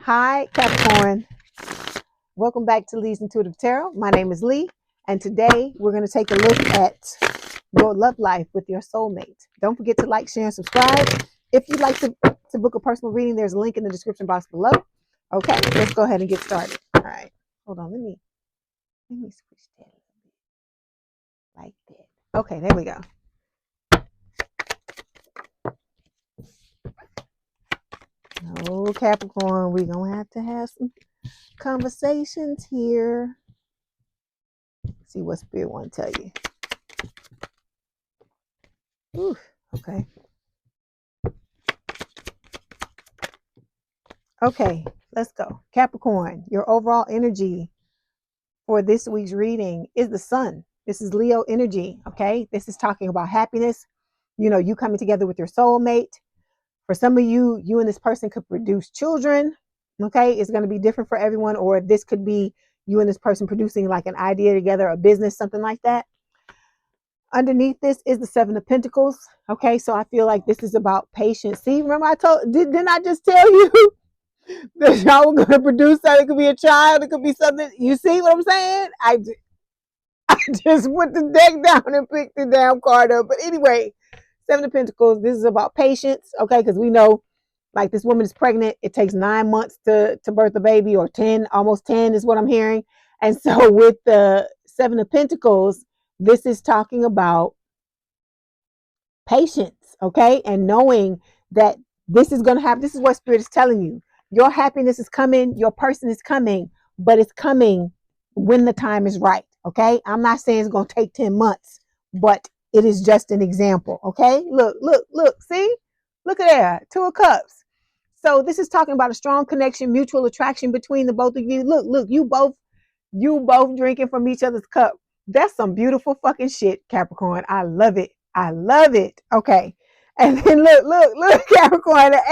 Hi, Capricorn. Welcome back to Leigh's Intuitive Tarot. My name is Leigh, and today we're going to take a look at your love life with your soulmate. Don't forget to like, share, and subscribe. If you'd like to book a personal reading, there's a link in the description box below. Okay, let's go ahead and get started. All right, hold on. Let me switch that a little bit like that. Okay, there we go. Oh, Capricorn, we're going to have some conversations here. See what Spirit want to tell you. Ooh, okay. Okay, let's go. Capricorn, your overall energy for this week's reading is the sun. This is Leo energy, okay? This is talking about happiness. You know, you coming together with your soulmate. For some of you, you and this person could produce children, okay? It's going to be different for everyone, or this could be you and this person producing like an idea together, a business, something like that. Underneath this is the Seven of Pentacles, okay? So I feel like this is about patience. See, remember I didn't I just tell you that y'all were going to produce something? It could be a child, it could be something. You see what I'm saying? I just put the deck down and picked the damn card up. But anyway, Seven of Pentacles, this is about patience, okay? Because we know, like, this woman is pregnant. It takes 9 months to birth a baby, or 10, almost 10 is what I'm hearing. And so with the Seven of Pentacles, this is talking about patience, okay? And knowing that this is going to happen. This is what Spirit is telling you. Your happiness is coming. Your person is coming, but it's coming when the time is right, okay? I'm not saying it's going to take 10 months, but it is just an example, okay? Look, see? Look at there, Two of Cups. So this is talking about a strong connection, mutual attraction between the both of you. Look, you both drinking from each other's cup. That's some beautiful fucking shit, Capricorn. I love it. I love it. Okay. And then look, Capricorn, the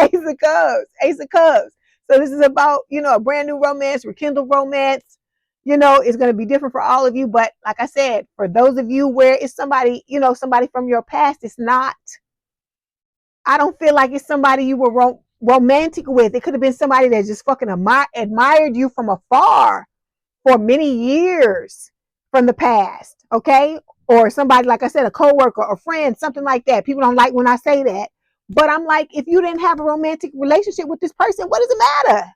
Ace of Cups. So this is about, a brand new romance, rekindled romance. It's going to be different for all of you. But like I said, for those of you where it's somebody, somebody from your past, it's not, I don't feel like it's somebody you were romantic with. It could have been somebody that just fucking admired you from afar for many years from the past, okay? Or somebody, like I said, a coworker, a friend, something like that. People don't like when I say that. But I'm like, if you didn't have a romantic relationship with this person, what does it matter?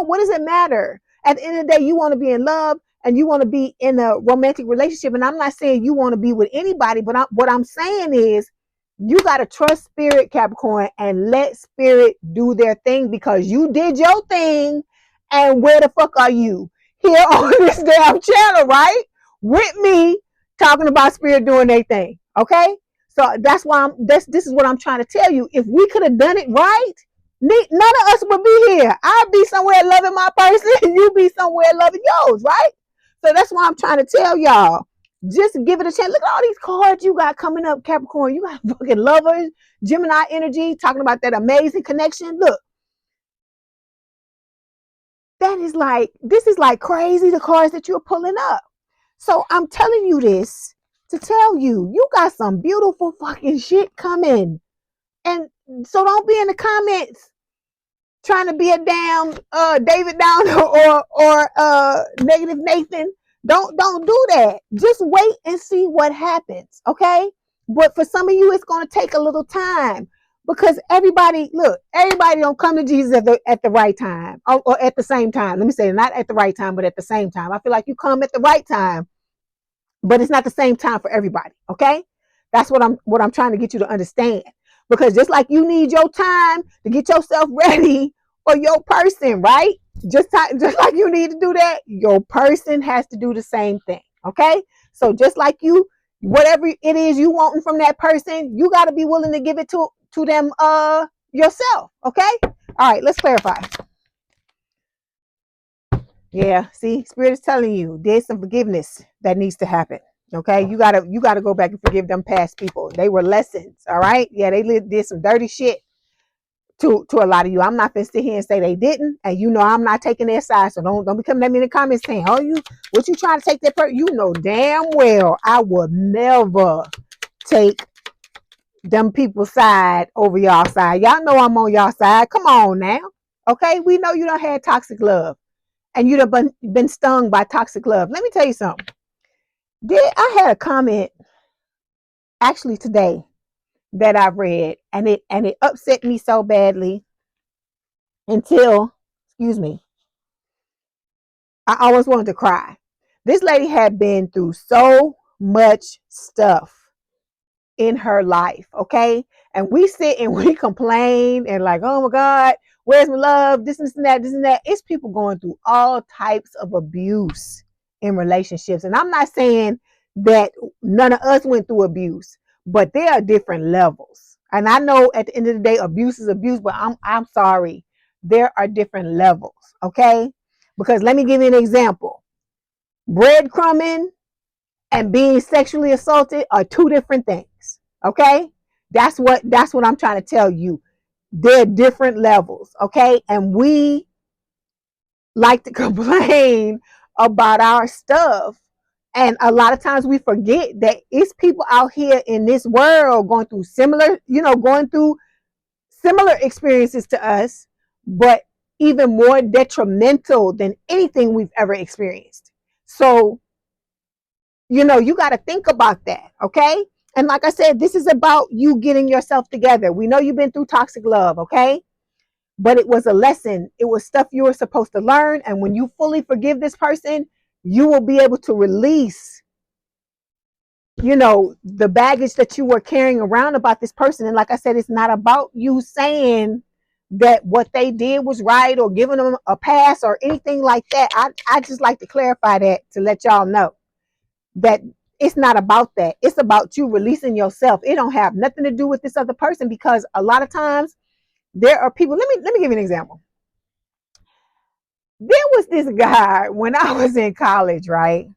What does it matter? At the end of the day, you want to be in love and you want to be in a romantic relationship. And I'm not saying you want to be with anybody, but what I'm saying is you got to trust Spirit, Capricorn, and let Spirit do their thing, because you did your thing. And where the fuck are you? Here on this damn channel, right? With me talking about Spirit doing their thing. Okay? So that's why this is what I'm trying to tell you. If we could have done it right, none of us would be here. I'd be somewhere loving my person, and you be somewhere loving yours, right? So that's why I'm trying to tell y'all. Just give it a chance. Look at all these cards you got coming up, Capricorn. You got fucking lovers, Gemini energy, talking about that amazing connection. Look. This is like crazy, the cards that you're pulling up. So I'm telling you this to tell you, you got some beautiful fucking shit coming. And so don't be in the comments trying to be a damn David Downer or negative Nathan. Don't do that. Just wait and see what happens, okay? But for some of you, it's going to take a little time. Because everybody don't come to Jesus at the right time, or at the same time. Let me say, not at the right time, but at the same time. I feel like you come at the right time, but it's not the same time for everybody. Okay, that's what I'm trying to get you to understand. Because just like you need your time to get yourself ready for your person, right? Just like you need to do that, your person has to do the same thing. Okay, so just like you, whatever it is you want from that person, you got to be willing to give it to them yourself. Okay, all right, let's clarify. Yeah, see, Spirit is telling you there's some forgiveness that needs to happen. Okay, you gotta go back and forgive them past people. They were lessons. All right, yeah, they did some dirty shit to a lot of you. I'm not gonna sit here and say they didn't, and I'm not taking their side. So don't be coming at me in the comments saying, "Oh, what you trying to take that person?" You know damn well I would never take them people's side over y'all side. Y'all know I'm on y'all side. Come on now. Okay, we know you don't have toxic love, and you've been stung by toxic love. Let me tell you something. I had a comment actually today that I read, and it upset me so badly until, excuse me, I almost wanted to cry. This lady had been through so much stuff in her life, okay? And we sit and we complain and like, oh my God, where's my love? This and that, this and that. It's people going through all types of abuse in relationships. And I'm not saying that none of us went through abuse, but there are different levels. And I know at the end of the day, abuse is abuse, but I'm sorry. There are different levels, okay? Because let me give you an example. Breadcrumbing and being sexually assaulted are two different things. Okay? That's what I'm trying to tell you. They're different levels, okay? And we like to complain about our stuff. And a lot of times we forget that it's people out here in this world going through similar experiences to us, but even more detrimental than anything we've ever experienced. So you got to think about that, okay? And like I said, this is about you getting yourself together. We know you've been through toxic love, okay? But it was a lesson. It was stuff you were supposed to learn. And when you fully forgive this person, you will be able to release, the baggage that you were carrying around about this person. And like I said, it's not about you saying that what they did was right or giving them a pass or anything like that. I just like to clarify that to let y'all know that it's not about that. It's about you releasing yourself. It don't have nothing to do with this other person, because a lot of times there are people. Let me give you an example. There was this guy when I was in college, right?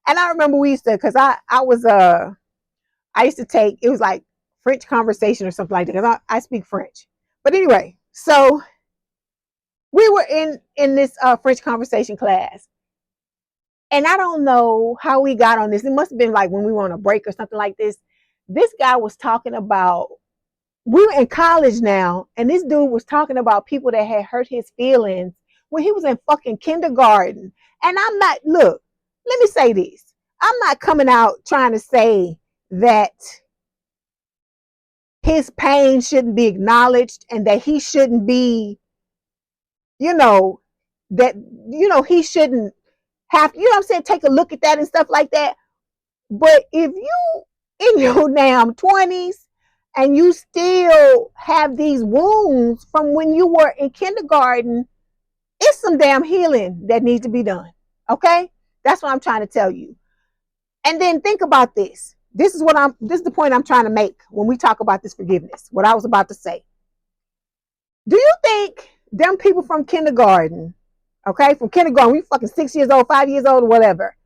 And I remember we used to, because I used to take, it was like French conversation or something like that, because I speak French. But anyway, so we were in this French conversation class. And I don't know how we got on this. It must have been like when we were on a break or something like this. This guy was talking about, we were in college now, and this dude was talking about people that had hurt his feelings when he was in fucking kindergarten. And look, let me say this. I'm not coming out trying to say that his pain shouldn't be acknowledged and that he shouldn't be, he shouldn't have, what I'm saying, take a look at that and stuff like that. But if you in your damn 20s and you still have these wounds from when you were in kindergarten, it's some damn healing that needs to be done. Okay? That's what I'm trying to tell you. And then think about this. This is the point I'm trying to make when we talk about this forgiveness, what I was about to say. Do you think them people from kindergarten, okay, from kindergarten, we fucking 6 years old, 5 years old, or whatever,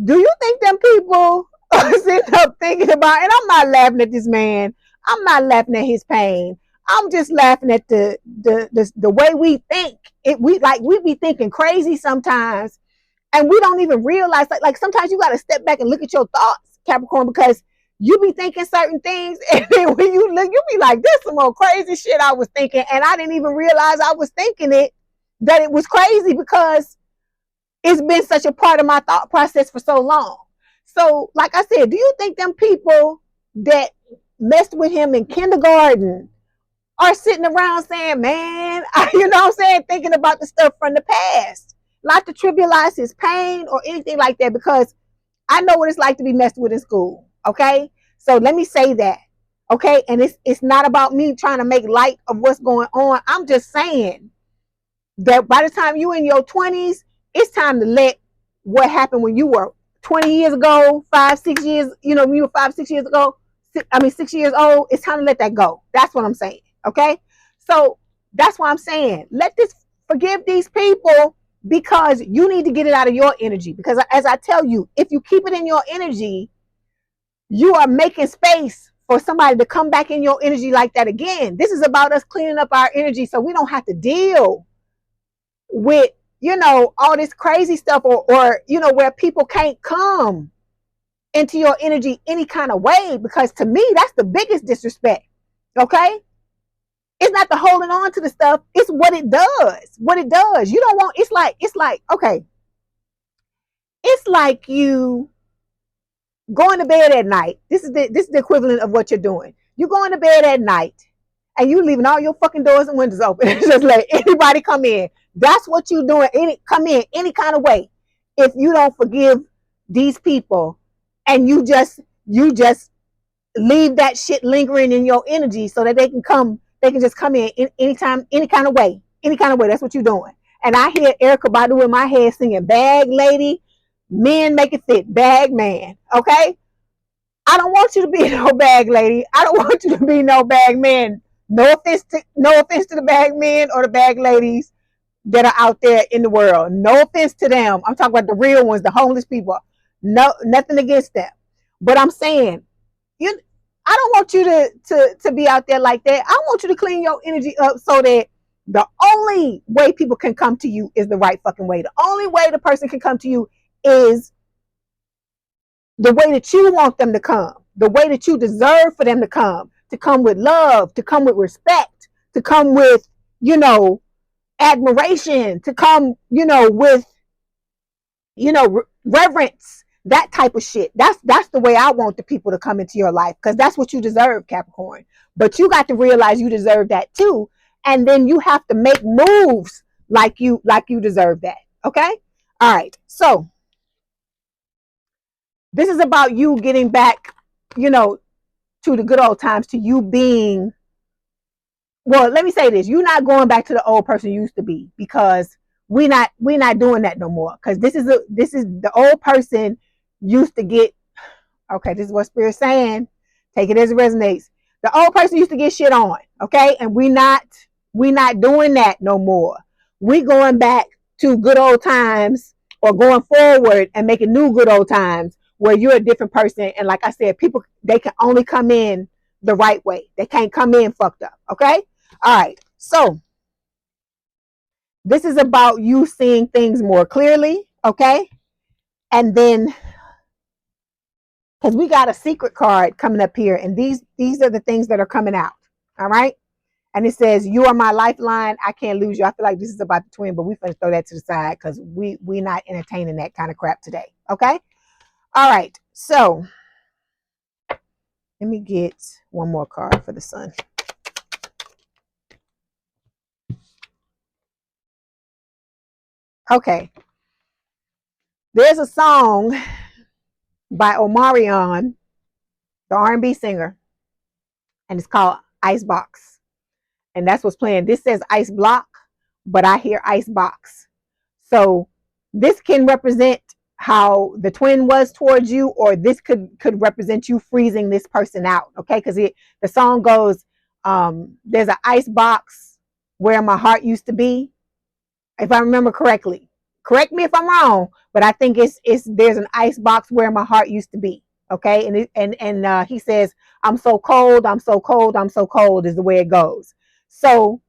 do you think them people are sitting up thinking about, and I'm not laughing at this man, I'm not laughing at his pain, I'm just laughing at the way we think. We be thinking crazy sometimes, and we don't even realize, like sometimes you got to step back and look at your thoughts, Capricorn, because you be thinking certain things, and then when you look, you be like, this is some more crazy shit I was thinking, and I didn't even realize I was thinking it, that it was crazy, because it's been such a part of my thought process for so long. So, like I said, do you think them people that messed with him in kindergarten are sitting around saying, man, you know what I'm saying, thinking about the stuff from the past, not to trivialize his pain or anything like that, because I know what it's like to be messed with in school, okay? So let me say that, okay? And it's not about me trying to make light of what's going on. I'm just saying that by the time you in your 20s, it's time to let what happened when you were 20 years ago, 5, 6 years, when you were 5, 6 years ago, 6 years old, it's time to let that go. That's what I'm saying, okay? So that's why I'm saying, forgive these people, because you need to get it out of your energy. Because as I tell you, if you keep it in your energy, you are making space for somebody to come back in your energy like that again. This is about us cleaning up our energy so we don't have to deal with, all this crazy stuff, or where people can't come into your energy any kind of way, because to me, that's the biggest disrespect. Okay? It's not the holding on to the stuff. It's what it does. What it does. You don't want, it's like, okay. It's like you going to bed at night. This is the equivalent of what you're doing. You going to bed at night and you leaving all your fucking doors and windows open. Just let anybody come in. That's what you doing. Come in any kind of way. If you don't forgive these people and you just leave that shit lingering in your energy so that they can just come in anytime, any kind of way. Any kind of way. That's what you're doing. And I hear Erykah Badu in my head singing Bag Lady, Men Make It Fit, Bag Man. Okay? I don't want you to be no bag lady. I don't want you to be no bag man. No offense to the bag men or the bag ladies that are out there in the world. No offense to them. I'm talking about the real ones, the homeless people. No, nothing against them. But I'm saying, I don't want you to be out there like that. I want you to clean your energy up so that the only way people can come to you is the right fucking way. The only way the person can come to you is the way that you want them to come, the way that you deserve for them to come with love, to come with respect, to come with, admiration, to come, with, reverence, that type of shit. That's the way I want the people to come into your life, because that's what you deserve, Capricorn. But you got to realize you deserve that too. And then you have to make moves like you deserve that. Okay? All right. So this is about you getting back, to the good old times, to you being, well, let me say this. You're not going back to the old person you used to be, because we're not doing that no more. Because this is the old person used to get, okay, this is what Spirit's saying. Take it as it resonates. The old person used to get shit on, okay? And we're not doing that no more. We going back to good old times, or going forward and making new good old times where you're a different person. And like I said, people, they can only come in the right way. They can't come in fucked up. Okay? All right. So this is about you seeing things more clearly. Okay? And then, because we got a secret card coming up here, and these are the things that are coming out. All right? And it says, you are my lifeline. I can't lose you. I feel like this is about the twin, but we're going to throw that to the side because we're not entertaining that kind of crap today. Okay? All right. So let me get one more card for the sun. Okay. There's a song by Omarion, the R&B singer, and it's called Icebox. And that's what's playing. This says Ice Block, but I hear Icebox. So this can represent how the twin was towards you, or this could represent you freezing this person out. Okay, because the song goes, there's an ice box where my heart used to be, if I remember correctly. Correct me if I'm wrong, but I think it's there's an ice box where my heart used to be. Okay, and he says, I'm so cold, I'm so cold, I'm so cold, is the way it goes. So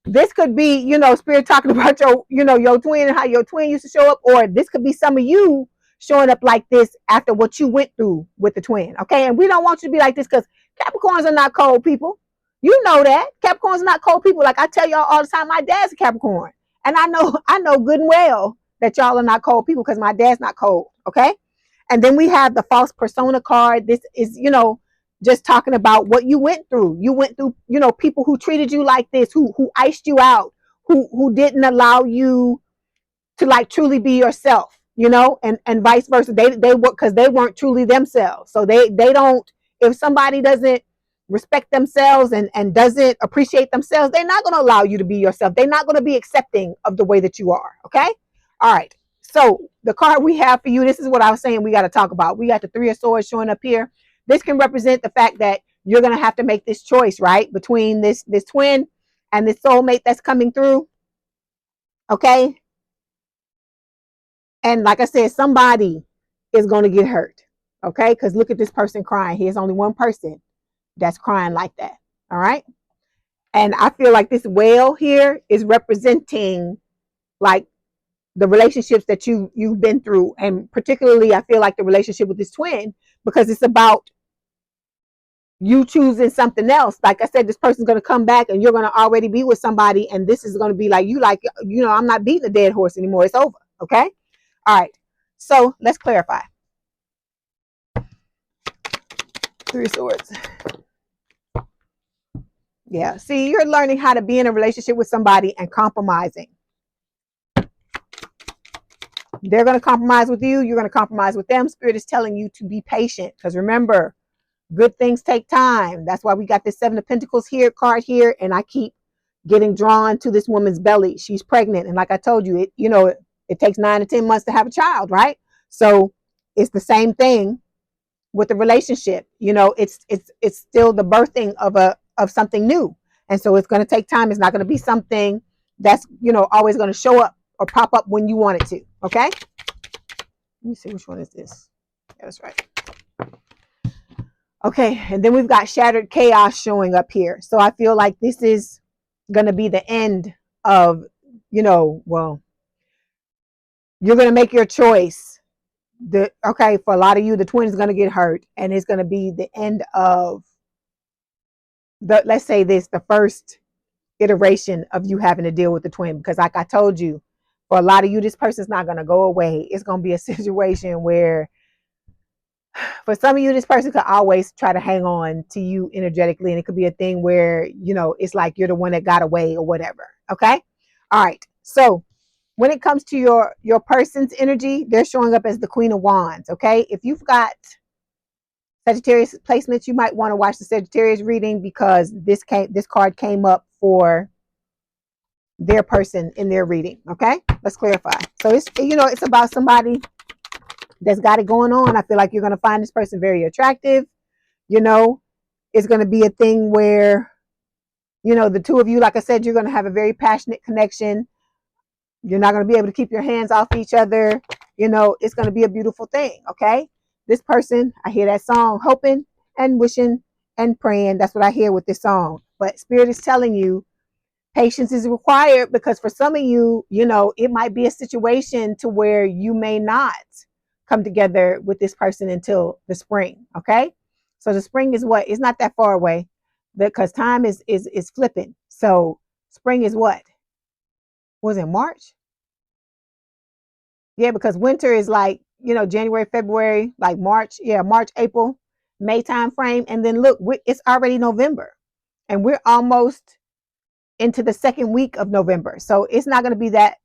this could be, Spirit talking about your twin and how your twin used to show up, or this could be some of you showing up like this after what you went through with the twin. Okay, and we don't want you to be like this, because Capricorns are not cold people. You know that Capricorns are not cold people. Like I tell y'all all the time, my dad's a Capricorn, and I know good and well that y'all are not cold people, because my dad's not cold. Okay, and then we have the false persona card. This is, just talking about what you went through. You went through, people who treated you like this, who iced you out, who didn't allow you to like truly be yourself, and vice versa. They were, because they weren't truly themselves. So they don't, if somebody doesn't respect themselves and doesn't appreciate themselves, they're not going to allow you to be yourself. They're not going to be accepting of the way that you are. Okay. All right. So the card we have for you, this is what I was saying we got to talk about. We got the Three of Swords showing up here. This can represent the fact that you're going to have to make this choice, right? Between this twin and this soulmate that's coming through. Okay. And like I said, somebody is going to get hurt. Okay. Because look at this person crying. Here's only one person that's crying like that. All right. And I feel like this whale here is representing like the relationships that you've been through. And particularly, I feel like the relationship with this twin, because it's about you choosing something else. Like I said, this person's going to come back and you're going to already be with somebody. And this is going to be like, I'm not beating a dead horse anymore. It's over. Okay. All right. So let's clarify. Three of Swords. Yeah. See, you're learning how to be in a relationship with somebody and compromising. They're going to compromise with you. You're going to compromise with them. Spirit is telling you to be patient, because remember, good things take time. That's why we got this Seven of Pentacles here card here, and I keep getting drawn to this woman's belly. She's pregnant, and like I told you, it takes 9 to 10 months to have a child, right? So it's the same thing with the relationship. It's still the birthing of something new, and so it's going to take time. It's not going to be something that's always going to show up or pop up when you want it to. Okay, let me see, which one is this? Yeah, that's right. Okay, and then we've got Shattered Chaos showing up here. So I feel like this is going to be the end of, well, you're going to make your choice. For a lot of you, the twin is going to get hurt, and it's going to be the end of let's say the first iteration of you having to deal with the twin. Because like I told you, for a lot of you, this person's not going to go away. It's going to be a situation where, for some of you, this person could always try to hang on to you energetically, and it could be a thing where it's like you're the one that got away or whatever. Okay, all right. So when it comes to your person's energy, they're showing up as the Queen of Wands. Okay, if you've got Sagittarius placements, you might want to watch the Sagittarius reading, because this card came up for their person in their reading. Okay, let's clarify. So it's about somebody that's got it going on. I feel like you're going to find this person very attractive. It's going to be a thing where, the two of you, like I said, you're going to have a very passionate connection. You're not going to be able to keep your hands off each other. It's going to be a beautiful thing. Okay. This person, I hear that song, hoping and wishing and praying. That's what I hear with this song. But Spirit is telling you, patience is required, because for some of you, it might be a situation to where you may not come together with this person until the spring. Okay, so the spring is what? It's not that far away, because time is flipping. So spring is what? Was it March? Yeah, because winter is like January, February, like March. Yeah, March, April, May time frame, and then look, it's already November, and we're almost into the second week of November. So it's not going to be that,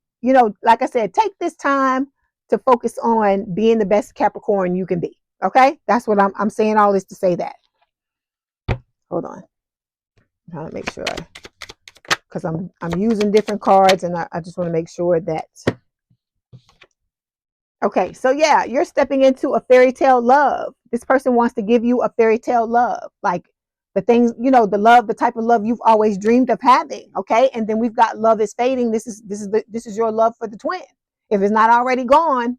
like I said, take this time to focus on being the best Capricorn you can be. Okay. That's what I'm saying all this to say that. Hold on. I'm trying to make sure, because I'm using different cards, and I just want to make sure that. Okay. So yeah, you're stepping into a fairy tale love. This person wants to give you a fairy tale love. Like, the things, the love, the type of love you've always dreamed of having. Okay. And then we've got love is fading. This is your love for the twin. If it's not already gone,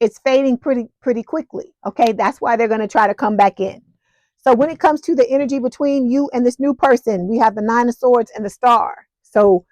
it's fading pretty quickly. Okay. That's why they're going to try to come back in. So when it comes to the energy between you and this new person, we have the Nine of Swords and the Star. So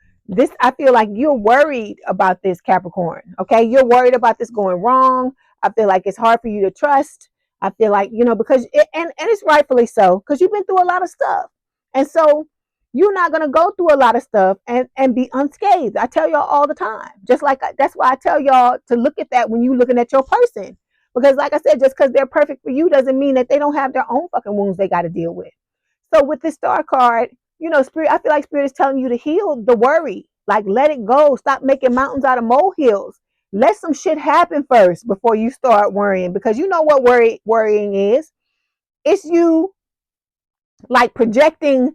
I feel like you're worried about this, Capricorn. Okay. You're worried about this going wrong. I feel like it's hard for you to trust. I feel like, because and it's rightfully so, because you've been through a lot of stuff. And so you're not going to go through a lot of stuff and be unscathed. I tell y'all all the time, that's why I tell y'all to look at that when you're looking at your person. Because like I said, just because they're perfect for you doesn't mean that they don't have their own fucking wounds they got to deal with. So with this Star card, Spirit, I feel like Spirit is telling you to heal the worry. Like, let it go. Stop making mountains out of molehills. Let some shit happen first before you start worrying, because you know what worrying is. It's you like projecting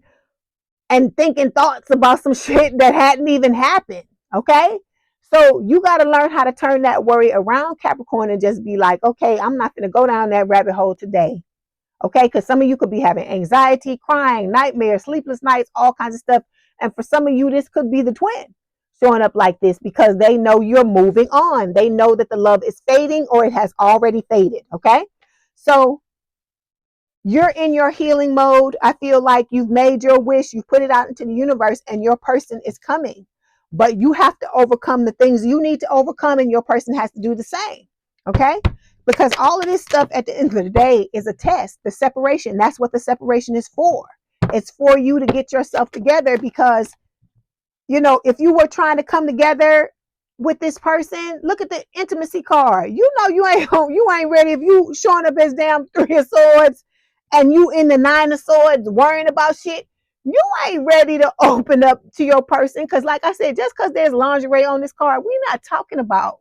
and thinking thoughts about some shit that hadn't even happened. Okay. So you got to learn how to turn that worry around, Capricorn, and just be like, okay, I'm not going to go down that rabbit hole today. Okay. Because some of you could be having anxiety, crying, nightmares, sleepless nights, all kinds of stuff. And for some of you, this could be the twin showing up like this, because they know you're moving on. They know that the love is fading, or it has already faded. Okay. So you're in your healing mode. I feel like you've made your wish, you put it out into the universe, and your person is coming. But you have to overcome the things you need to overcome, and your person has to do the same. Okay. Because all of this stuff at the end of the day is a test. The separation, that's what the separation is for. It's for you to get yourself together, because if you were trying to come together with this person, look at the intimacy card. You ain't ready if you showing up as damn 3 of Swords and you in the 9 of Swords worrying about shit. You ain't ready to open up to your person, because like I said, just because there's lingerie on this card, we're not talking about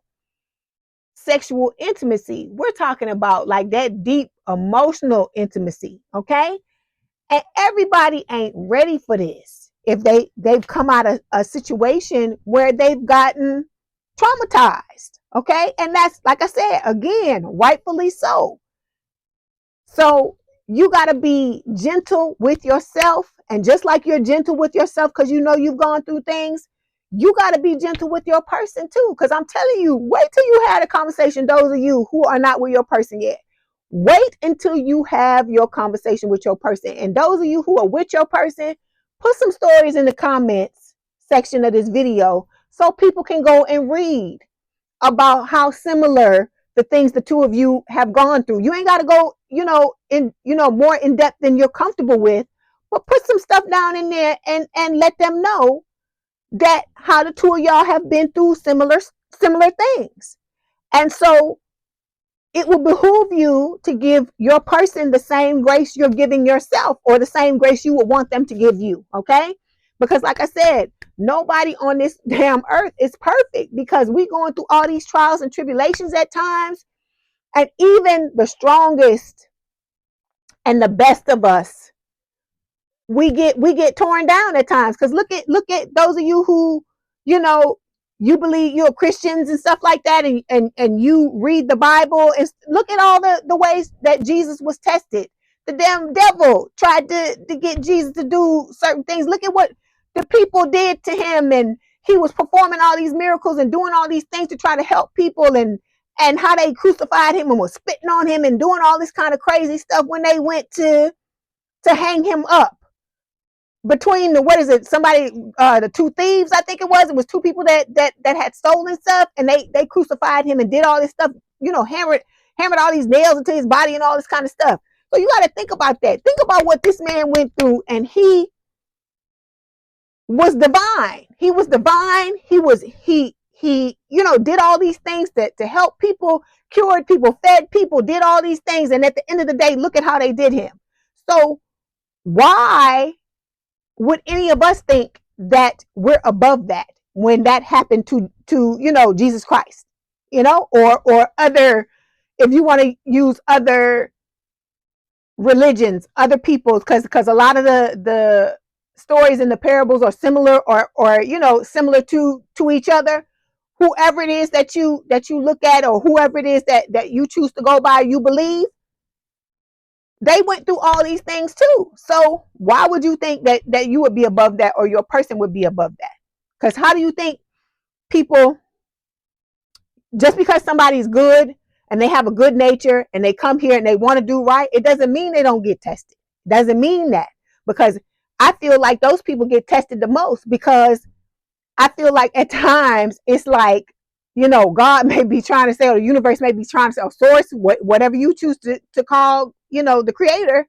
sexual intimacy. We're talking about like that deep emotional intimacy, okay? And everybody ain't ready for this. If they've come out of a situation where they've gotten traumatized, okay? And that's, like I said, again, rightfully so. So you got to be gentle with yourself. And just like you're gentle with yourself because you've gone through things, you got to be gentle with your person too. Because I'm telling you, wait till you had a conversation. Those of you who are not with your person yet, wait until you have your conversation with your person. And those of you who are with your person, put some stories in the comments section of this video so people can go and read about how similar the things the two of you have gone through. You ain't got to go, more in depth than you're comfortable with, but put some stuff down in there and let them know that how the two of y'all have been through similar things. And so it will behoove you to give your person the same grace you're giving yourself, or the same grace you would want them to give you, okay? Because like I said, nobody on this damn earth is perfect, because we going through all these trials and tribulations at times. And even the strongest and the best of us, we get torn down at times. Because look at those of you who, you believe you're Christians and stuff like that, and you read the Bible, and look at all the ways that Jesus was tested. The damn devil tried to get Jesus to do certain things. Look at what the people did to him, and he was performing all these miracles and doing all these things to try to help people, and how they crucified him and was spitting on him and doing all this kind of crazy stuff when they went to hang him up. Between the two thieves, I think it was two people that had stolen stuff, and they crucified him and did all this stuff, hammered all these nails into his body and all this kind of stuff. So you got to think about that. Think about what this man went through, and he was divine. He was divine. He did all these things to help people, cured people, fed people, did all these things. And at the end of the day, look at how they did him. So why would any of us think that we're above that when that happened to Jesus Christ, or other, if you want to use other religions, other peoples, because a lot of the stories in the parables are similar, or similar to each other. Whoever it is that you look at, or whoever it is that you choose to go by, you believe, they went through all these things too. So why would you think that you would be above that, or your person would be above that? Because how do you think people, just because somebody's good and they have a good nature and they come here and they want to do right, it doesn't mean they don't get tested. It doesn't mean that, because I feel like those people get tested the most, because I feel like at times it's like, God may be trying to say, or the universe may be trying to say, or source, whatever you choose to call, the creator,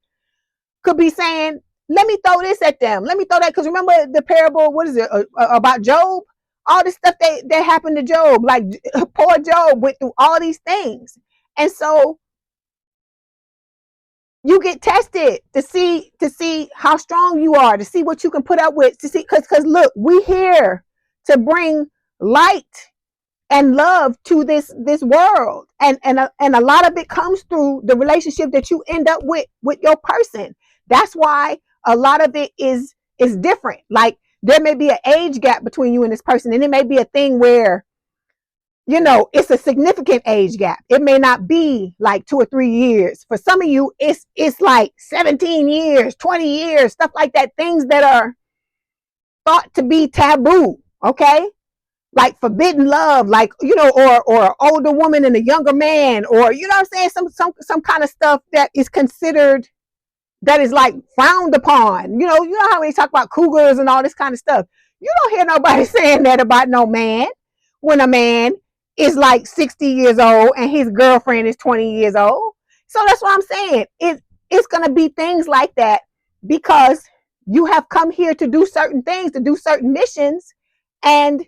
could be saying, let me throw this at them. Let me throw that. Because remember the parable, what is it, about Job? All this stuff that happened to Job. Like, poor Job went through all these things. And so you get tested to see how strong you are, to see what you can put up with, to see, because look, we here to bring light and love to this world, and a lot of it comes through the relationship that you end up with your person. That's why a lot of it is different. Like, there may be an age gap between you and this person, and it may be a thing where it's a significant age gap. It may not be like 2 or 3 years. For some of you, it's like 17 years, 20 years, stuff like that. Things that are thought to be taboo, okay? Like forbidden love, like, or an older woman and a younger man, or, what I'm saying, some kind of stuff that is considered, that is like frowned upon. You know how they talk about cougars and all this kind of stuff. You don't hear nobody saying that about no man, when a man is like 60 years old and his girlfriend is 20 years old. So that's what I'm saying. It's going to be things like that because you have come here to do certain things, to do certain missions. And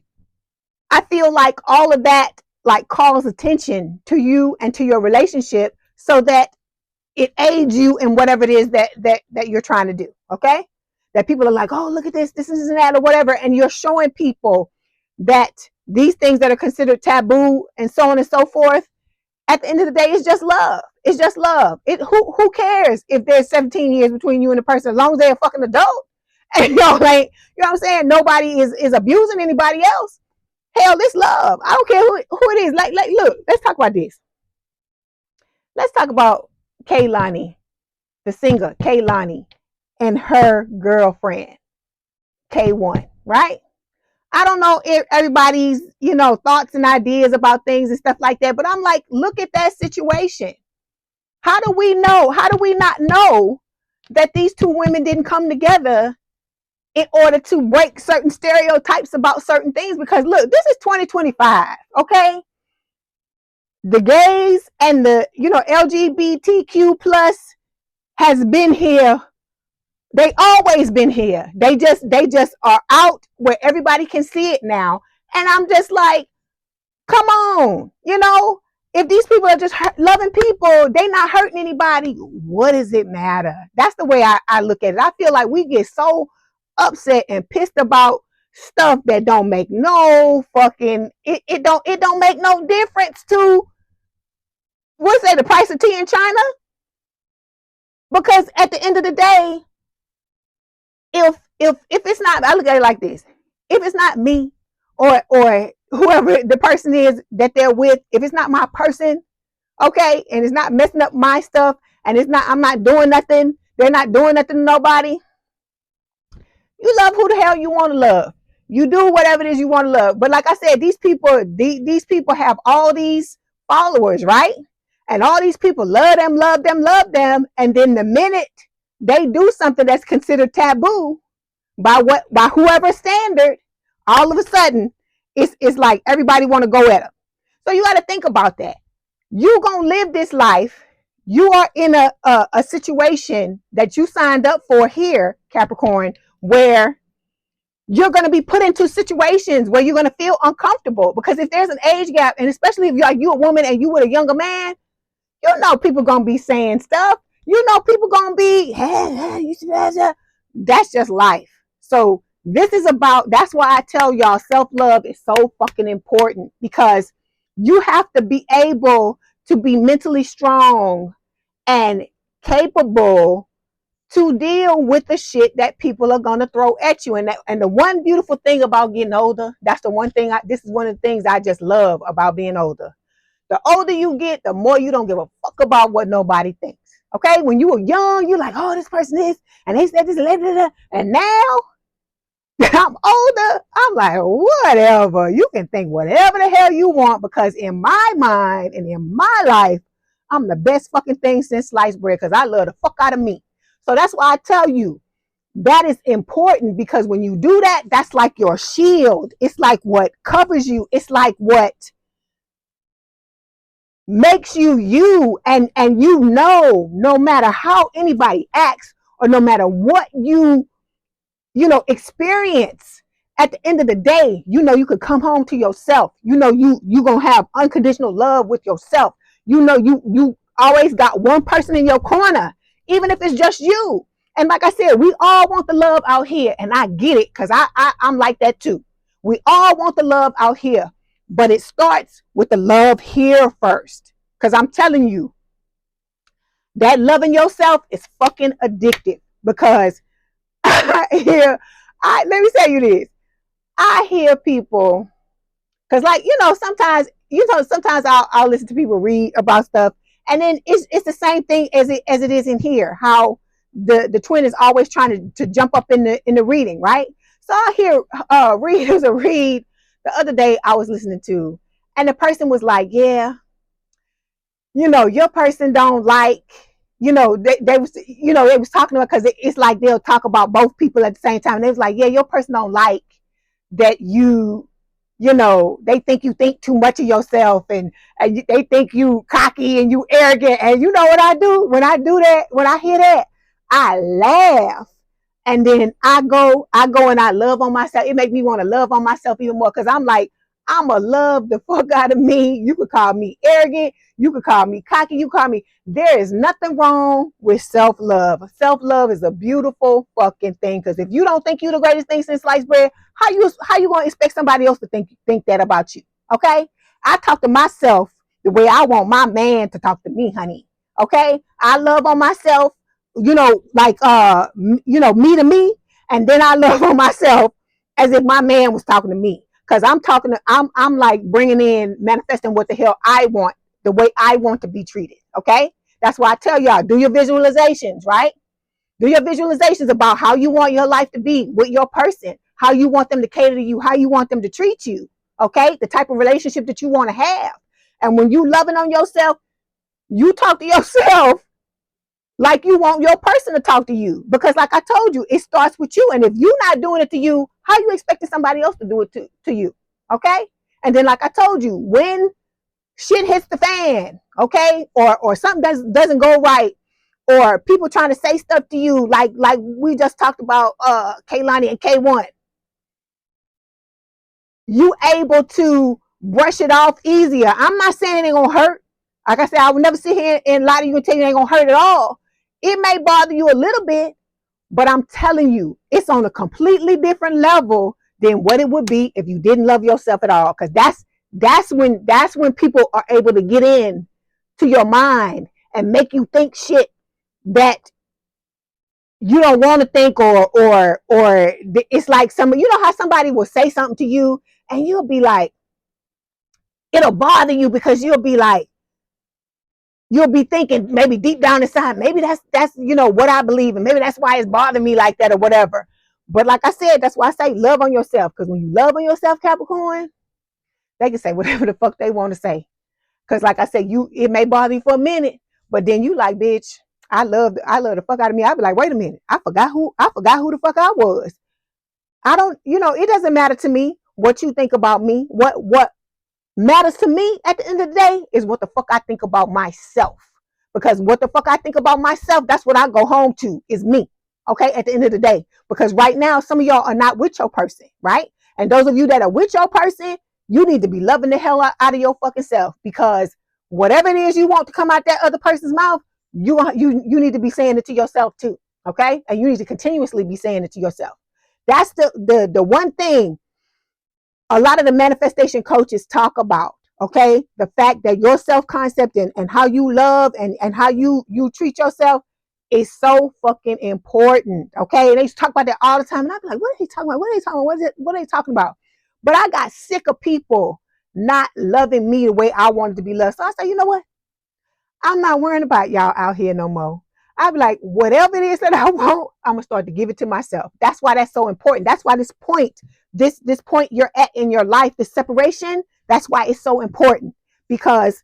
I feel like all of that like calls attention to you and to your relationship so that it aids you in whatever it is that you're trying to do. Okay. That people are like, oh, look at this and that or whatever. And you're showing people that these things that are considered taboo and so on and so forth, at the end of the day, it's just love. It's just love. Who cares if there's 17 years between you and the person, as long as they're a fucking adult. And like, you know what I'm saying? Nobody is abusing anybody else. Hell, this love. I don't care who it is. Like, look, let's talk about this. Let's talk about Kehlani, the singer Kehlani, and her girlfriend, K1, right? I don't know if everybody's, thoughts and ideas about things and stuff like that, but I'm like, look at that situation. How do we know? How do we not know that these two women didn't come together in order to break certain stereotypes about certain things? Because look, this is 2025, okay? The gays and the, LGBTQ plus has been here. They always been here. They just are out where everybody can see it now. And I'm just like, come on, if these people are just loving people, they not hurting anybody. What does it matter? That's the way I look at it. I feel like we get so upset and pissed about stuff that don't make no fucking, it don't make no difference to, what's that, the price of tea in China? Because at the end of the day, if it's not, I look at it like this. If it's not me or whoever the person is that they're with, if it's not my person, okay, and it's not messing up my stuff, and I'm not doing nothing, they're not doing nothing to nobody, you love who the hell you want to love. You do whatever it is you want to love. But like I said, these people have all these followers, right? And all these people love them. And then the minute they do something that's considered taboo by whoever standard, all of a sudden it's like everybody want to go at them. So you got to think about that. You gonna live this life. You are in a situation that you signed up for here, Capricorn, where you're going to be put into situations where you're going to feel uncomfortable. Because if there's an age gap, and especially if you're a woman and you with a younger man, people going to be saying stuff. People going to be, hey, that's just life. So that's why I tell y'all self-love is so fucking important, because you have to be able to be mentally strong and capable to deal with the shit that people are going to throw at you. And the one beautiful thing about getting older, that's the one thing, this is one of the things I just love about being older. The older you get, the more you don't give a fuck about what nobody thinks. Okay? When you were young, you're like, oh, this person is, and they said this, and now I'm older, I'm like, whatever. You can think whatever the hell you want, because in my mind and in my life, I'm the best fucking thing since sliced bread, because I love the fuck out of me. So that's why I tell you, that is important, because when you do that, that's like your shield. It's like what covers you. It's like what makes you, and no matter how anybody acts, or no matter what you experience, at the end of the day, you could come home to yourself. You gonna have unconditional love with yourself. You always got one person in your corner, even if it's just you. And like I said, we all want the love out here, and I get it, because I'm like that too. We all want the love out here, but it starts with the love here first. Because I'm telling you, that loving yourself is fucking addictive. Because let me tell you this. I hear people, because sometimes I'll listen to people read about stuff, and then it's the same thing as it is in here. How the twin is always trying to jump up in the reading, right? So I hear there was a read the other day I was listening to, and the person was like, yeah, your person don't like, they was talking about, because it's like they'll talk about both people at the same time. And they was like, yeah, your person don't like that you you know, they think you think too much of yourself, and they think you cocky and you arrogant. And you know what I do when I do that? When I hear that, I laugh. And then I go and I love on myself. It makes me want to love on myself even more, because I'm like, I'ma love the fuck out of me. You could call me arrogant, you could call me cocky, you call me. There is nothing wrong with self-love. Self-love is a beautiful fucking thing. Because if you don't think you're the greatest thing since sliced bread, how you gonna expect somebody else to think that about you? Okay? I talk to myself the way I want my man to talk to me, honey. Okay? I love on myself, you know, like you know, me to me, and then I love on myself as if my man was talking to me. Because I'm like bringing in, manifesting what the hell I want, the way I want to be treated. Okay? That's why I tell y'all, do your visualizations, right? Do your visualizations about how you want your life to be with your person, how you want them to cater to you, how you want them to treat you. Okay? The type of relationship that you want to have. And when you loving on yourself, you talk to yourself like you want your person to talk to you. Because like I told you, it starts with you. And if you're not doing it to you, how you expecting somebody else to do it to you? Okay? And then like I told you, when shit hits the fan, okay, or something doesn't go right, or people trying to say stuff to you, like we just talked about Kaylani and K1, you able to brush it off easier. I'm not saying it ain't gonna hurt. Like I said, I would never sit here and lie to you and tell you it ain't gonna hurt at all. It may bother you a little bit, but I'm telling you, it's on a completely different level than what it would be if you didn't love yourself at all. Because that's when people are able to get in to your mind and make you think shit that you don't want to think, or it's like somebody, you know how somebody will say something to you and you'll be like, it'll bother you because you'll be like, you'll be thinking maybe deep down inside, maybe that's you know what I believe, and maybe that's why it's bothering me like that or whatever. But like I said, that's why I say love on yourself. Because when you love on yourself, Capricorn, they can say whatever the fuck they want to say. Because like I said, it may bother you for a minute, but then you like, bitch, I love the fuck out of me. I'd be like, wait a minute, I forgot who the fuck I was. I don't, you know, it doesn't matter to me what you think about me. What matters to me at the end of the day is what the fuck I think about myself. Because what the fuck I think about myself, that's what I go home to, is me. Okay, at the end of the day. Because right now, some of y'all are not with your person, right? And those of you that are with your person, you need to be loving the hell out of your fucking self. Because whatever it is you want to come out that other person's mouth, you need to be saying it to yourself too. Okay? And you need to continuously be saying it to yourself. That's the one thing a lot of the manifestation coaches talk about. Okay, the fact that your self-concept and how you love and how you treat yourself is so fucking important. Okay, and they talk about that all the time, and I'm like, what are they talking about? What are they talking about? What are they talking about? But I got sick of people not loving me the way I wanted to be loved. So I say, you know what? I'm not worrying about y'all out here no more. I be like, whatever it is that I want, I'm gonna start to give it to myself. That's why that's so important. That's why this point you're at in your life, this separation, that's why it's so important. Because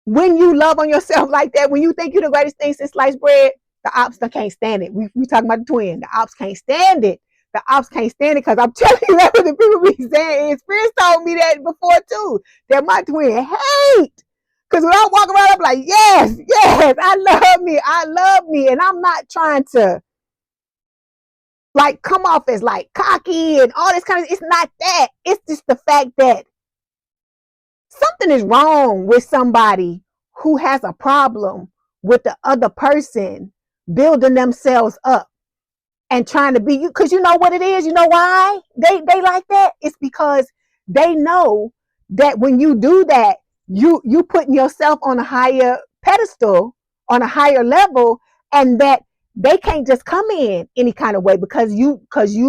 when you love on yourself like that, when you think you're the greatest thing since sliced bread, the ops can't stand it. We talking about the twin. The ops can't stand it. The ops can't stand it, because I'm telling you, that's what the people be saying. Experience told me that before too, that my twin hate. Because when I walk around, I'm like, yes, I love me. And I'm not trying to like come off as like cocky and all this kind of, it's not that. It's just the fact that something is wrong with somebody who has a problem with the other person building themselves up and trying to be you. Because you know what it is? You know why they like that? It's because they know that when you do that, you putting yourself on a higher pedestal, on a higher level, and that they can't just come in any kind of way, because you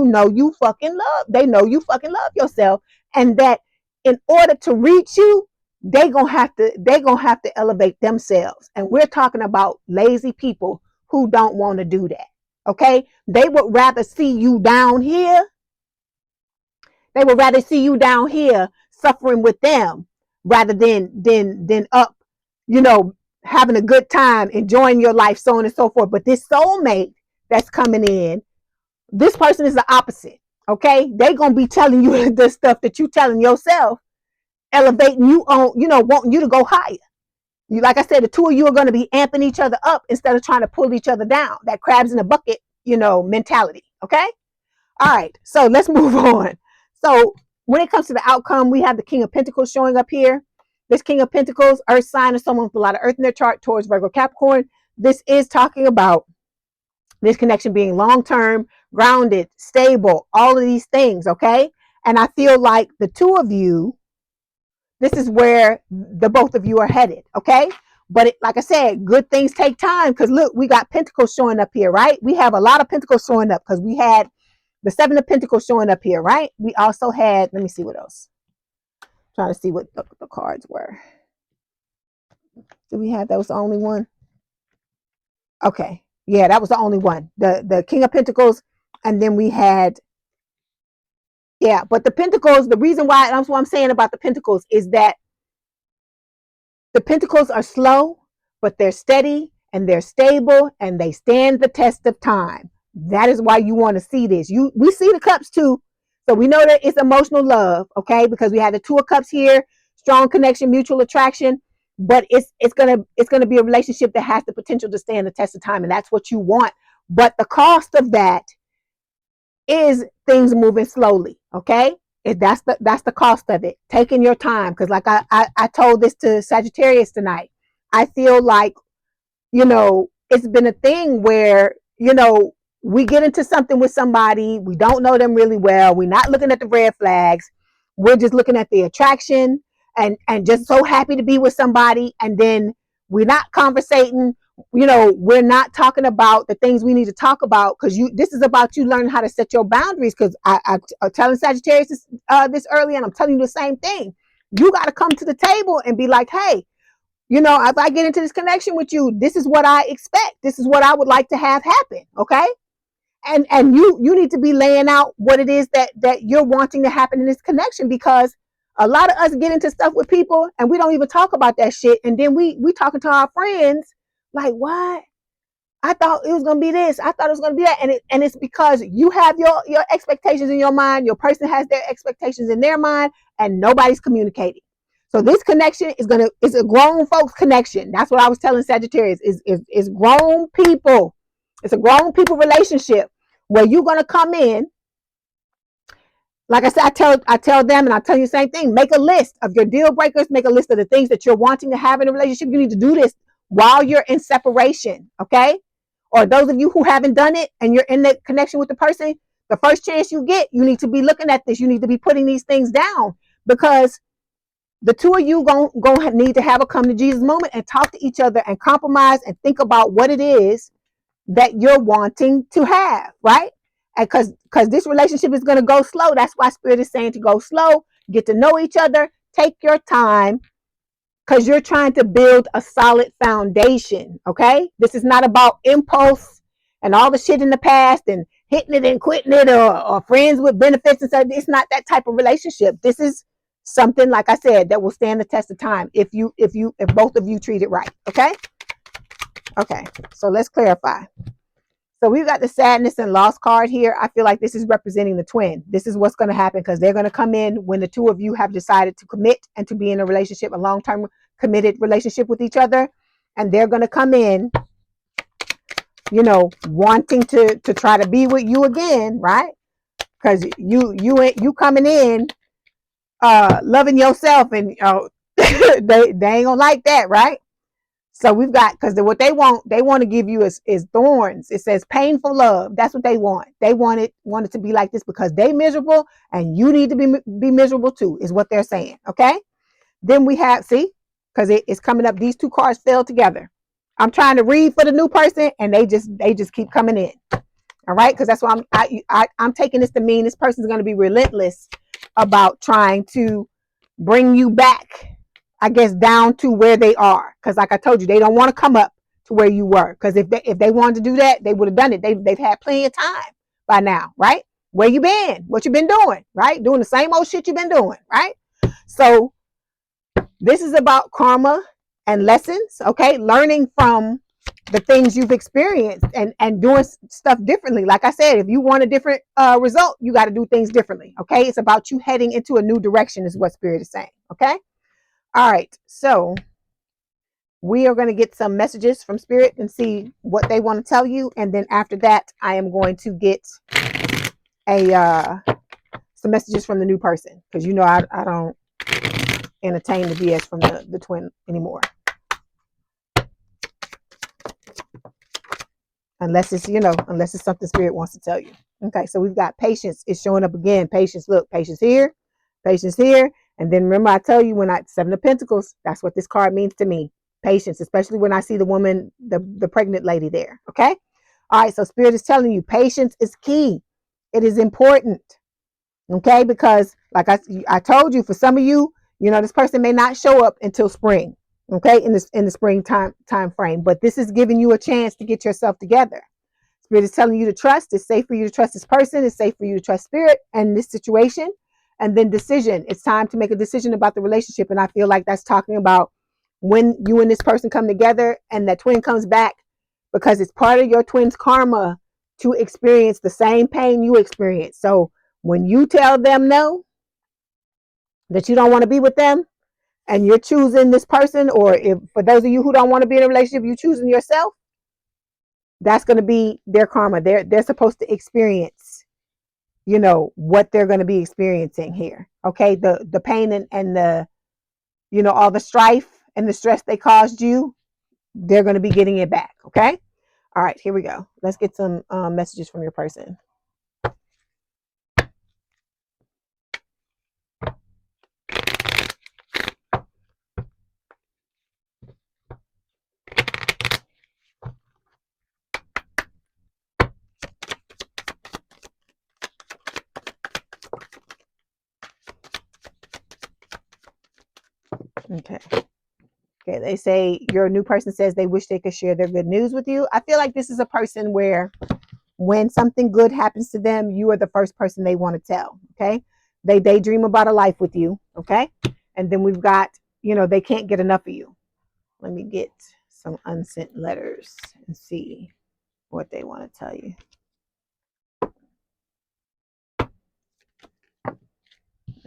know you fucking love. They know you fucking love yourself, and that in order to reach you, they gonna have to elevate themselves. And we're talking about lazy people who don't want to do that. Okay, they would rather see you down here. They would rather see you down here suffering with them rather than up, you know, having a good time, enjoying your life, so on and so forth. But this soulmate that's coming in, this person is the opposite. Okay, they gonna be telling you the stuff that you telling yourself, elevating you on, wanting you to go higher. You, like I said, the two of you are gonna be amping each other up instead of trying to pull each other down. That crabs in a bucket, mentality. Okay. All right. So let's move on. So when it comes to the outcome, we have the King of Pentacles showing up here. This King of Pentacles, Earth sign, is someone with a lot of Earth in their chart towards Virgo, Capricorn. This is talking about this connection being long-term, grounded, stable, all of these things, okay? And I feel like the two of you, this is where the both of you are headed, okay? But like I said, good things take time, because look, we got Pentacles showing up here, right? We have a lot of Pentacles showing up because we had the Seven of Pentacles showing up here, right? We also had, let me see what else. I'm trying to see what the cards were. Did we have, that was the only one? Okay. Yeah, that was the only one. The King of Pentacles, and then we had, yeah, but the Pentacles, the reason why, that's what I'm saying about the Pentacles, is that the Pentacles are slow, but they're steady and they're stable and they stand the test of time. That is why you want to see this. We see the cups too. So we know that it's emotional love, okay? Because we had the Two of Cups here, strong connection, mutual attraction, but it's gonna be a relationship that has the potential to stand the test of time, and that's what you want. But the cost of that is things moving slowly, okay? That's the cost of it. Taking your time, because like I told this to Sagittarius tonight. I feel like, it's been a thing where, we get into something with somebody, we don't know them really well, we're not looking at the red flags, we're just looking at the attraction and just so happy to be with somebody, and then we're not conversating, we're not talking about the things we need to talk about, because this is about you learning how to set your boundaries, because I'm telling Sagittarius this early, and I'm telling you the same thing. You got to come to the table and be like, hey, if I get into this connection with you, this is what I expect. This is what I would like to have happen. Okay. And you need to be laying out what it is that you're wanting to happen in this connection, because a lot of us get into stuff with people and we don't even talk about that shit. And then we talking to our friends like, what? I thought it was going to be this. I thought it was going to be that. And it's because you have your expectations in your mind. Your person has their expectations in their mind, and nobody's communicating. So this connection is a grown folks connection. That's what I was telling Sagittarius, is grown people. It's a grown people relationship where you're going to come in. Like I said, I tell them, and I tell you the same thing. Make a list of your deal breakers. Make a list of the things that you're wanting to have in a relationship. You need to do this while you're in separation, okay? Or those of you who haven't done it and you're in the connection with the person, the first chance you get, you need to be looking at this. You need to be putting these things down, because the two of you going to need to have a come to Jesus moment and talk to each other and compromise and think about what it is that you're wanting to have, right? And because this relationship is going to go slow. That's why Spirit is saying to go slow, get to know each other, take your time, because you're trying to build a solid foundation, okay? This is not about impulse and all the shit in the past and hitting it and quitting it, or friends with benefits and stuff. It's not that type of relationship. This is something, like I said, that will stand the test of time if both of you treat it right, okay? Okay, so let's clarify. So we've got the sadness and loss card here. I feel like this is representing the twin. This is what's going to happen, because they're going to come in when the two of you have decided to commit and to be in a relationship, a long-term committed relationship with each other. And they're going to come in, wanting to try to be with you again, right? Because you coming in loving yourself, and they ain't gonna like that, right? So we've got, because what they want to give you is thorns. It says painful love. That's what they want. They want it to be like this because they miserable, and you need to be miserable too, is what they're saying. Okay. Then we have, see, because it's coming up. These two cards fell together. I'm trying to read for the new person, and they just keep coming in. All right, because that's why I'm taking this to mean this person's going to be relentless about trying to bring you back, I guess, down to where they are. Because like I told you, they don't want to come up to where you were. Because if they wanted to do that, they would have done it. They've had plenty of time by now, right? Where you been? What you been doing, right? Doing the same old shit you've been doing, right? So this is about karma and lessons, okay? Learning from the things you've experienced and doing stuff differently. Like I said, if you want a different result, you got to do things differently. Okay. It's about you heading into a new direction is what Spirit is saying. Okay. All right. So we are going to get some messages from Spirit and see what they want to tell you. And then after that, I am going to get some messages from the new person. Because you know I don't entertain the BS from the twin anymore. Unless it's, unless it's something Spirit wants to tell you. Okay, so we've got patience. It's showing up again. Patience, look, patience here, patience here. And then remember, I tell you when Seven of Pentacles, that's what this card means to me. Patience, especially when I see the woman, the pregnant lady there. Okay. All right, so Spirit is telling you patience is key. It is important. Okay, because like I told you, for some of you, this person may not show up until spring. Okay, in the spring time frame, but this is giving you a chance to get yourself together. Spirit is telling you to trust. It's safe for you to trust this person. It's safe for you to trust Spirit and this situation. And then decision. It's time to make a decision about the relationship. And I feel like that's talking about when you and this person come together and that twin comes back, because it's part of your twin's karma to experience the same pain you experience. So when you tell them no, that you don't want to be with them, and you're choosing this person, or if for those of you who don't want to be in a relationship, you choosing yourself, that's going to be their karma. They're supposed to experience, what they're going to be experiencing here. Okay, the pain and the, all the strife and the stress they caused you, they're going to be getting it back. Okay. All right, here we go. Let's get some messages from your person. Okay. Okay, they say your new person says they wish they could share their good news with you. I feel like this is a person where when something good happens to them, you are the first person they want to tell. Okay. They daydream about a life with you. Okay. And then we've got, they can't get enough of you. Let me get some unsent letters and see what they want to tell you.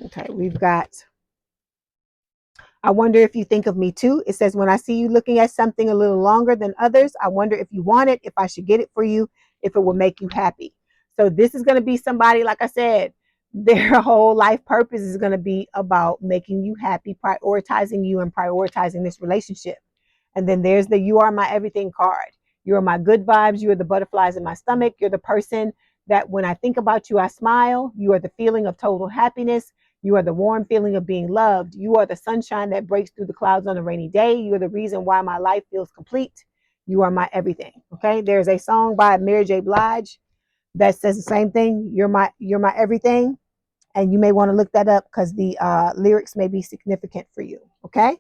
Okay, we've got, I wonder if you think of me too. It says, when I see you looking at something a little longer than others, I wonder if you want it, if I should get it for you, if it will make you happy. So this is going to be somebody, like I said, their whole life purpose is going to be about making you happy, prioritizing you and prioritizing this relationship. And then there's the you are my everything card. You are my good vibes. You are the butterflies in my stomach. You're the person that when I think about you, I smile. You are the feeling of total happiness. You are the warm feeling of being loved. You are the sunshine that breaks through the clouds on a rainy day. You are the reason why my life feels complete. You are my everything. Okay. There's a song by Mary J. Blige that says the same thing. You're my everything. And you may want to look that up because the lyrics may be significant for you. Okay.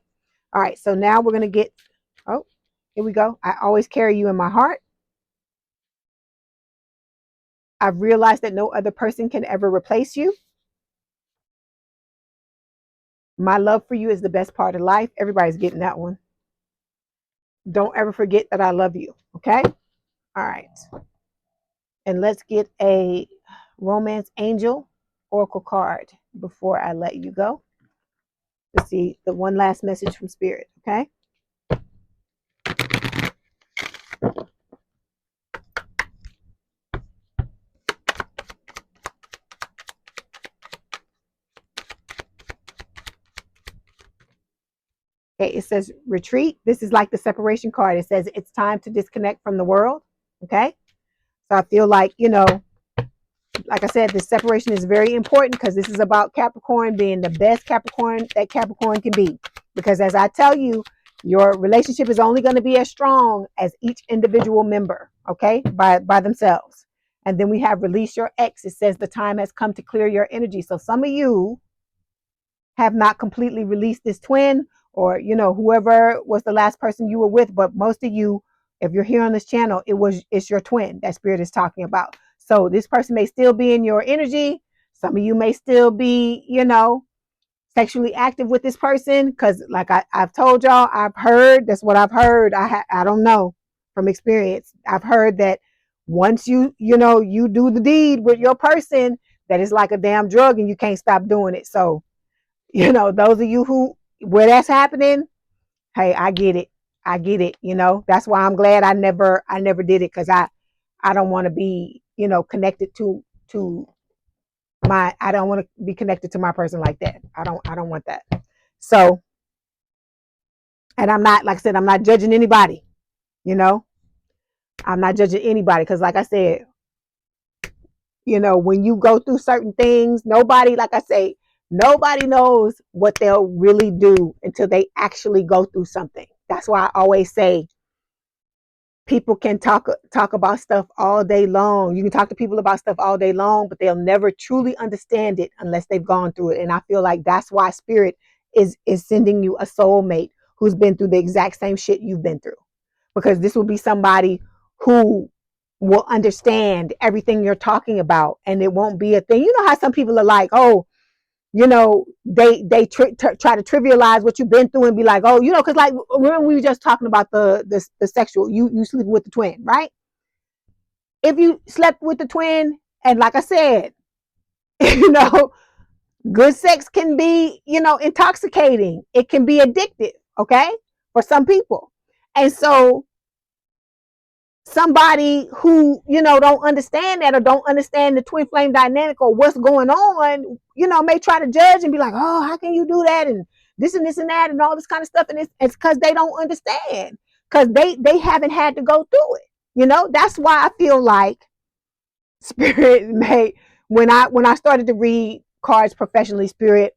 All right. So now we're going to get, oh, here we go. I always carry you in my heart. I've realized that no other person can ever replace you. My love for you is the best part of life. Everybody's getting that one. Don't ever forget that I love you. Okay. All right. And let's get a romance angel oracle card before I let you go. Let's see the one last message from Spirit. Okay. Okay, it says retreat. This is like the separation card. It says it's time to disconnect from the world. Okay. So I feel like, like I said, this separation is very important because this is about Capricorn being the best Capricorn that Capricorn can be. Because as I tell you, your relationship is only going to be as strong as each individual member, okay, by themselves. And then we have release your ex. It says the time has come to clear your energy. So some of you have not completely released this twin, or whoever was the last person you were with, but most of you, if you're here on this channel, it's your twin that Spirit is talking about. So this person may still be in your energy. Some of you may still be sexually active with this person, because like I've told y'all, I've heard, that's what I've heard. I don't know, from experience. I've heard that once you do the deed with your person, that it's like a damn drug and you can't stop doing it. So, those of you where that's happening, hey, I get it. I get it. That's why I'm glad I never did it, because I don't want to be, connected to I don't want to be connected to my person like that. I don't want that. So, and I'm not, like I said, I'm not judging anybody, I'm not judging anybody, because like I said, when you go through certain things, nobody, like I say, nobody knows what they'll really do until they actually go through something. That's why I always say people can talk about stuff all day long. You can talk to people about stuff all day long, but they'll never truly understand it unless they've gone through it. And I feel like that's why spirit is sending you a soulmate who's been through the exact same shit you've been through, because this will be somebody who will understand everything you're talking about, and it won't be a thing. You know how some people are like, oh, they try to trivialize what you've been through and be like, oh, because like, remember we were just talking about the sexual, you sleeping with the twin, right? If you slept with the twin, and like I said, good sex can be, intoxicating. It can be addictive, okay, for some people. And so somebody who don't understand that, or don't understand the twin flame dynamic or what's going on, may try to judge and be like, oh, how can you do that, and this and this and that and all this kind of stuff. And it's because they don't understand, because they haven't had to go through it. That's why I feel like spirit made, when I started to read cards professionally, spirit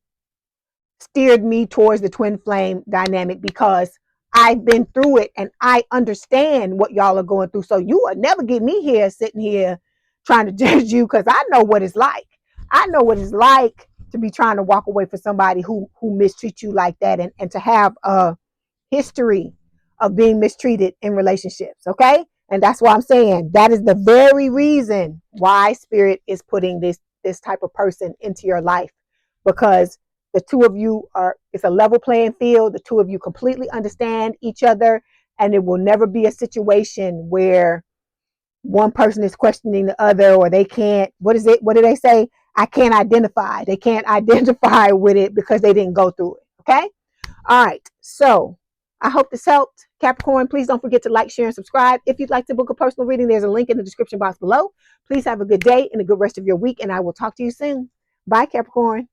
steered me towards the twin flame dynamic, because I've been through it and I understand what y'all are going through. So you will never get me here sitting here trying to judge you, because I know what it's like. I know what it's like to be trying to walk away from somebody who mistreats you like that, and to have a history of being mistreated in relationships. Okay. And that's why I'm saying that is the very reason why spirit is putting this type of person into your life, because the two of you it's a level playing field. The two of you completely understand each other, and it will never be a situation where one person is questioning the other, or they can't, what do they say? I can't identify. They can't identify with it because they didn't go through it. Okay. All right. So I hope this helped. Capricorn, please don't forget to like, share, and subscribe. If you'd like to book a personal reading, there's a link in the description box below. Please have a good day and a good rest of your week, and I will talk to you soon. Bye, Capricorn.